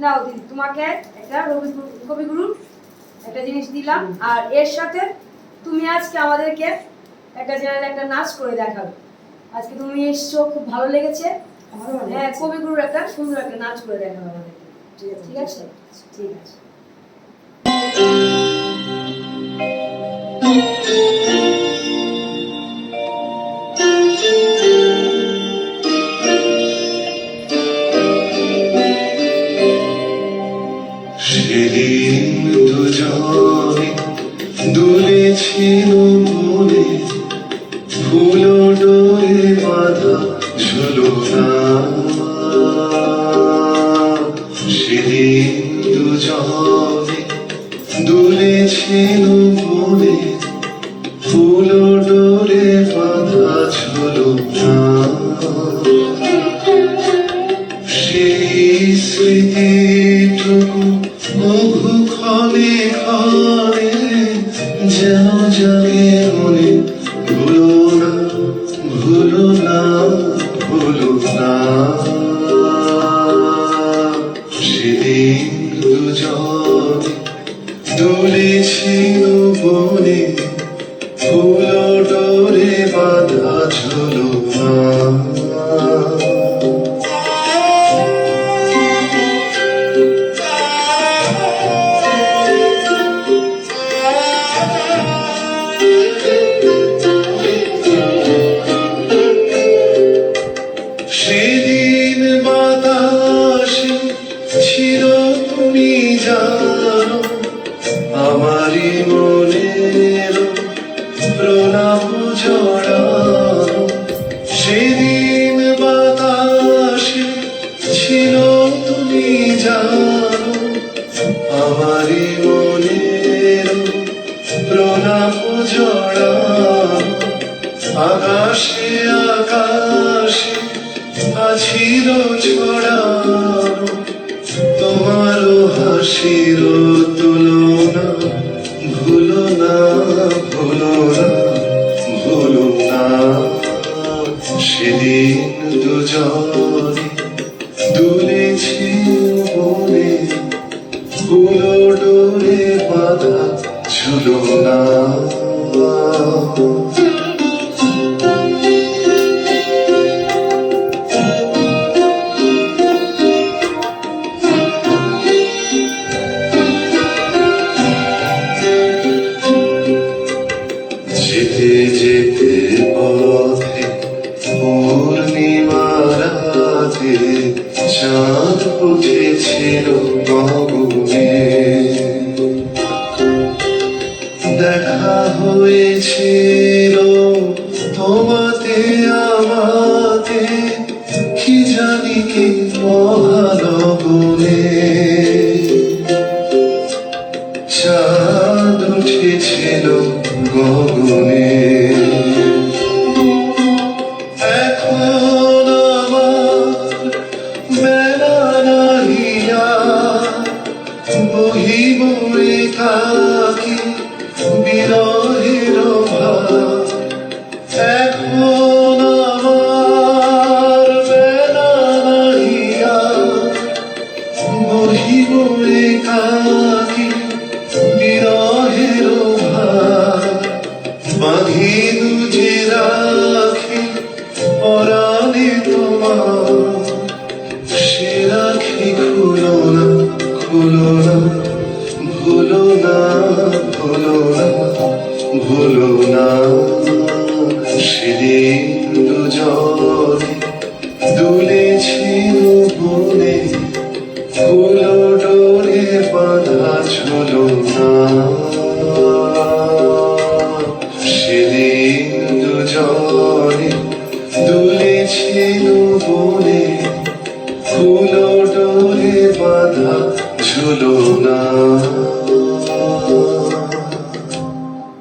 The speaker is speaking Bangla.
নাও দিদি, তোমাকে একটা কবিগুরুর একটা জিনিস দিলাম, আর এর সাথে তুমি আজকে আমাদেরকে একটা চ্যানেলে একটা নাচ করে দেখাবে। আজকে তুমি এসছো, খুব ভালো লেগেছে। হ্যাঁ, কবিগুরুর একটা সুন্দর একটা নাচ করে দেখাবে আমাদেরকে। ঠিক আছে, ঠিক আছে। সেদিন দুজনে দুলেছিল মনে, ফুল ডোরে বাঁধা ঝুলনা। সেদিন দুজনে দুলেছিল মনে, ফুল ডোরে বাঁধা ঝুলনা। সেই স্মৃতিটুকু বহু ক্ষণে ক্ষণে যেন জাগে মনে, ভুলো না, ভুলো না, ভুলো না। সেদিন দুজনে দুলেছিল বনে, ফুল ডোরে বাঁধা ঝুলনা। সেদিন বাতাসে ছিল তুমি জানো, আমারই মনের প্রলাপ জড়ানো। সেদিন বাতাসে ছিল তুমি জানো, আমারই মনের প্রলাপ জড়ানো। আকাশে আকাশে আছিল ছড়ানো, তোমারও হাসির তুলনা। ভুলো না, ভুলো না, ভুলো না। সেদিন দুজনে দুলেছিল বনে, ফুল ডোরে বাঁধা ঝুলনা। যেতে যেতে পথে পূর্ণিমা রাতে চাঁদ উঠেছিল গগনে। দেখা হয়েছিল তোমাতে আমাতে, কি জানি কি মহালগনে। চাঁদ উঠেছিল গগনে। এখন আমার বেলা নাহিয়া, বহিব একাকী বিরহের ভার। এখন আমার বেলা নাহিয়া, বহিব একাকী বিরহের ভার। বাঁধি দুজে রাখি পরাণে তোমার, সে রাখি খুলো না, খুলো না, ভুলো না, ভুলো না, ভুলো না। সেদিন দুজনে দুলেছিল বনে, ফুল ডোরে বাঁধা ঝুলনা। সেদিন দুজনে দুলেছিল বনে, ফুল ডোরে বাঁধা ঝুলনা।